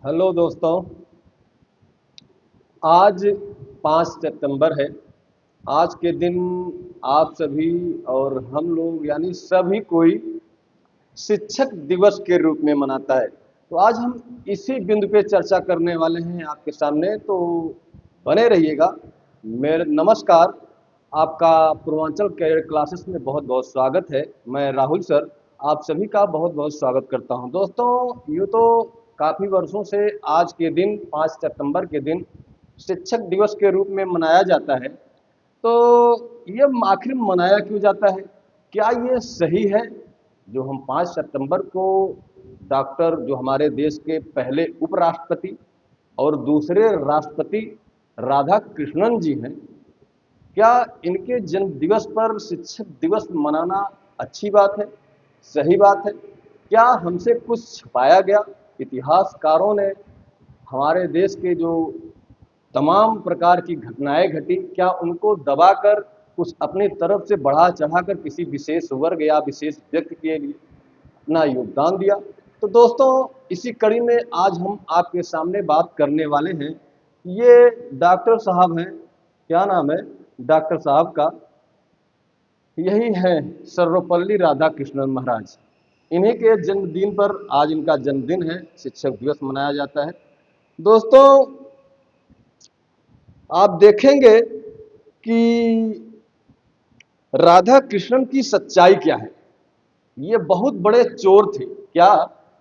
Hello दोस्तों। आज 5 सितंबर है। आज के दिन आप सभी और हम लोग यानी सभी कोई शिक्षक दिवस के रूप में मनाता है। तो आज हम इसी बिंदु पे चर्चा करने वाले हैं आपके सामने, तो बने रहिएगा। मेरे नमस्कार। आपका पूर्वांचल कैरियर क्लासेस में बहुत बहुत स्वागत है। मैं राहुल सर आप सभी का बहुत बहुत स्वागत करता हूं। दोस्तों, यूँ तो काफ़ी वर्षों से आज के दिन 5 सितंबर के दिन शिक्षक दिवस के रूप में मनाया जाता है। तो ये आखिर मनाया क्यों जाता है? क्या ये सही है जो हम 5 सितंबर को डॉक्टर जो हमारे देश के पहले उपराष्ट्रपति और दूसरे राष्ट्रपति राधा कृष्णन जी हैं, क्या इनके जन्म दिवस पर शिक्षक दिवस मनाना अच्छी बात है, सही बात है? क्या हमसे कुछ छिपाया गया? इतिहासकारों ने हमारे देश के जो तमाम प्रकार की घटनाएं घटी, क्या उनको दबाकर कुछ अपनी तरफ से बढ़ा चढ़ाकर किसी विशेष वर्ग या विशेष व्यक्ति के लिए अपना योगदान दिया? तो दोस्तों, इसी कड़ी में आज हम आपके सामने बात करने वाले हैं। ये डॉक्टर साहब हैं, क्या नाम है डॉक्टर साहब का? यही है सर्वपल्ली राधाकृष्णन महाराज। इन्हीं के जन्मदिन पर आज इनका जन्मदिन है, शिक्षक दिवस मनाया जाता है। दोस्तों, आप देखेंगे कि राधा कृष्णन की सच्चाई क्या है। ये बहुत बड़े चोर थे। क्या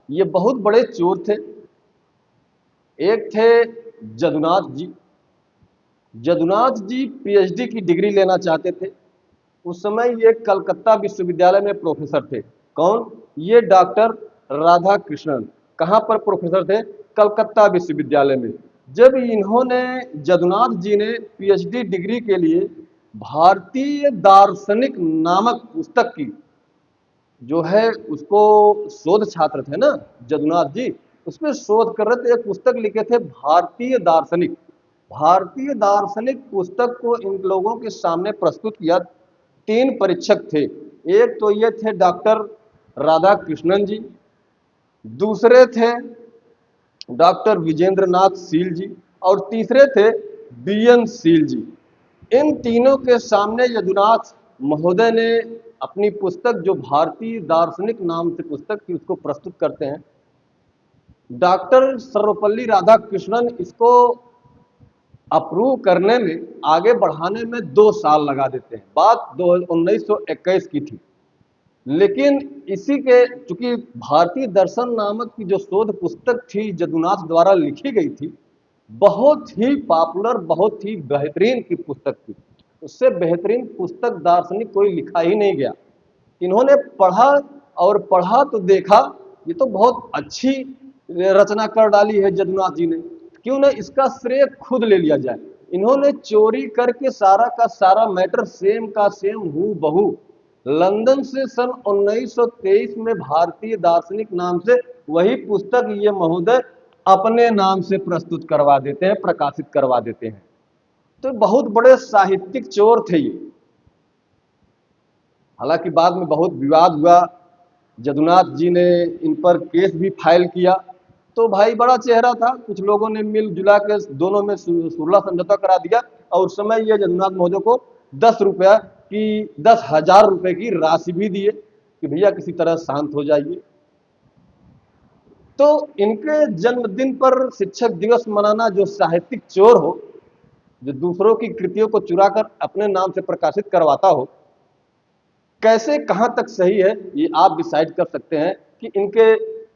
ये बहुत बड़े चोर थे? एक थे जदुनाथ जी। जदुनाथ जी पीएचडी की डिग्री लेना चाहते थे। उस समय ये कलकत्ता विश्वविद्यालय में प्रोफेसर थे। कौन? ये डॉक्टर राधा कृष्णन। कहाँ पर प्रोफेसर थे? कलकत्ता विश्वविद्यालय में। जब इन्होंने जदुनाथ जी ने पीएचडी डिग्री के लिए भारतीय दार्शनिक नामक पुस्तक की जो है उसको, शोध छात्र थे ना जदुनाथ जी, उसमें शोध कर रहे थे। एक पुस्तक लिखे थे भारतीय दार्शनिक। भारतीय दार्शनिक पुस्तक को इन लोगों के सामने प्रस्तुत किया। 3 परीक्षक थे। एक तो ये थे डॉक्टर राधा कृष्णन जी, दूसरे थे डॉक्टर विजेंद्र नाथ शील जी, और तीसरे थे बीएन शील जी। इन तीनों के सामने यदुनाथ महोदय ने अपनी पुस्तक जो भारतीय दार्शनिक नाम से पुस्तक थी उसको प्रस्तुत करते हैं। डॉक्टर सर्वपल्ली राधाकृष्णन इसको अप्रूव करने में, आगे बढ़ाने में 2 साल लगा देते हैं। बात 1921 की थी। लेकिन इसी के चूंकि भारतीय दर्शन नामक की जो शोध पुस्तक थी जदुनाथ द्वारा लिखी गई थी, बहुत ही पॉपुलर, बहुत ही बेहतरीन की पुस्तक थी। उससे बेहतरीन पुस्तक दार्शनिक कोई लिखा ही नहीं गया। इन्होंने पढ़ा और पढ़ा तो देखा ये तो बहुत अच्छी रचना कर डाली है जदुनाथ जी ने, क्यों न इसका श्रेय खुद ले लिया जाए। इन्होंने चोरी करके सारा का सारा मैटर सेम का सेम हूँ बहू लंदन से सन 1923 में भारतीय दार्शनिक नाम से वही पुस्तक ये महोदय अपने नाम से प्रस्तुत करवा देते हैं, प्रकाशित करवा देते हैं। तो बहुत बड़े साहित्यिक चोर थे ये। हालांकि बाद में बहुत विवाद हुआ, जदुनाथ जी ने इन पर केस भी फाइल किया। तो भाई बड़ा चेहरा था, कुछ लोगों ने मिलजुला के दोनों में सुलह समझौता करा दिया, और उस समय ये जदुनाथ महोदय को 10 रुपया की 10,000 रुपए की राशि भी दिए कि भैया किसी तरह शांत हो जाइए। तो इनके जन्मदिन पर शिक्षक दिवस मनाना, जो साहित्यिक चोर हो, जो दूसरों की कृतियों को चुरा कर अपने नाम से प्रकाशित करवाता हो, कैसे कहाँ तक सही है ये आप डिसाइड कर सकते हैं कि इनके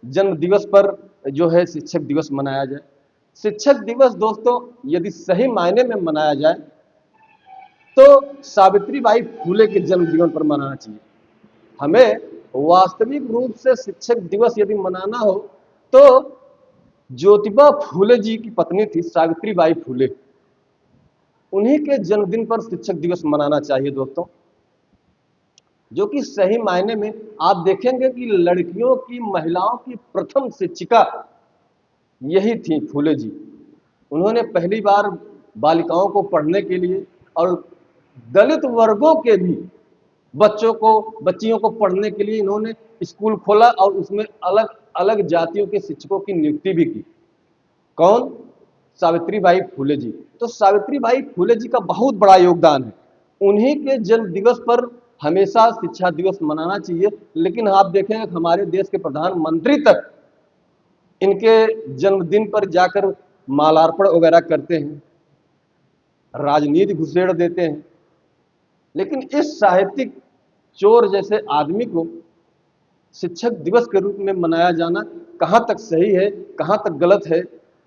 जन्म दिवस पर जो है शिक्षक दिवस मनाया जाए। शिक्षक दिवस दोस्तों यदि सही मायने में मनाया जाए तो सावित्रीबाई फूले के जन्म दिवस पर मनाना चाहिए। हमें वास्तविक रूप से शिक्षक दिवस यदि मनाना हो तो ज्योतिबा फूले जी की पत्नी थी सावित्रीबाई फूले, उन्हीं के जन्मदिन पर शिक्षक दिवस मनाना चाहिए दोस्तों। जो कि सही मायने में आप देखेंगे कि लड़कियों की, महिलाओं की प्रथम शिक्षिका यही थी फूले जी। उन्होंने पहली बार बालिकाओं को पढ़ने के लिए और दलित वर्गों के भी बच्चों को, बच्चियों को पढ़ने के लिए इन्होंने स्कूल खोला और उसमें अलग अलग जातियों के शिक्षकों की नियुक्ति भी की। कौन? सावित्रीबाई फूले जी। तो सावित्रीबाई फूले जी का बहुत बड़ा योगदान है। उन्हीं के जन्म दिवस पर हमेशा शिक्षा दिवस मनाना चाहिए। लेकिन आप देखेंगे हमारे देश के प्रधानमंत्री तक इनके जन्मदिन पर जाकर मालार्पण वगैरह करते हैं, राजनीति घुसेड़ देते हैं। लेकिन इस साहित्यिक चोर जैसे आदमी को शिक्षक दिवस के रूप में मनाया जाना कहाँ तक सही है, कहाँ तक गलत है?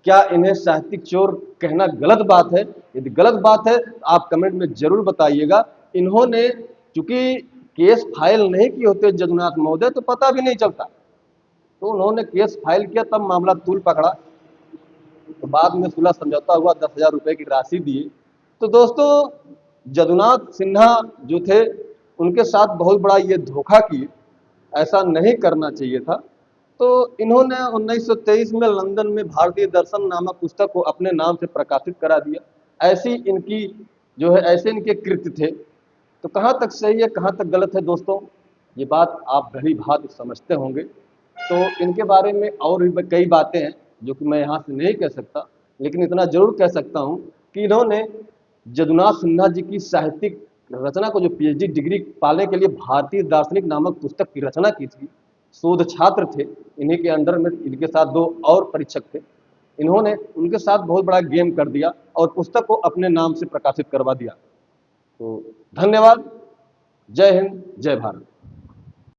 क्या इन्हें साहित्यिक चोर कहना गलत बात है? यदि गलत बात है तो आप कमेंट में जरूर बताइएगा। इन्होंने चूंकि केस फाइल नहीं किए होते जदुनाथ महोदय तो पता भी नहीं चलता, तो उन्होंने केस फाइल किया, तब मामला तूल पकड़ा, तो बाद में सुलह समझौता हुआ, 10,000 रुपए की राशि दी। तो दोस्तों, जदुनाथ सिन्हा जो थे उनके साथ बहुत बड़ा ये धोखा किए, ऐसा नहीं करना चाहिए था। तो इन्होंने 1923 में लंदन में भारतीय दर्शन नामक पुस्तक को अपने नाम से प्रकाशित करा दिया। ऐसी इनकी जो है, ऐसे इनके कृत्य थे। तो कहाँ तक सही है, कहाँ तक गलत है दोस्तों, ये बात आप भली भांति समझते होंगे। तो इनके बारे में और भी कई बातें हैं जो कि मैं यहाँ से नहीं कह सकता, लेकिन इतना जरूर कह सकता हूँ कि इन्होंने जदुनाथ सिन्हा जी की साहित्यिक रचना को, जो पीएचडी डिग्री पाने के लिए भारतीय दार्शनिक नामक पुस्तक की रचना की थी, शोध छात्र थे इन्हीं के अंडर में, इनके साथ 2 और परीक्षक थे, इन्होंने उनके साथ बहुत बड़ा गेम कर दिया और पुस्तक को अपने नाम से प्रकाशित करवा दिया। तो धन्यवाद। जय हिंद, जय भारत।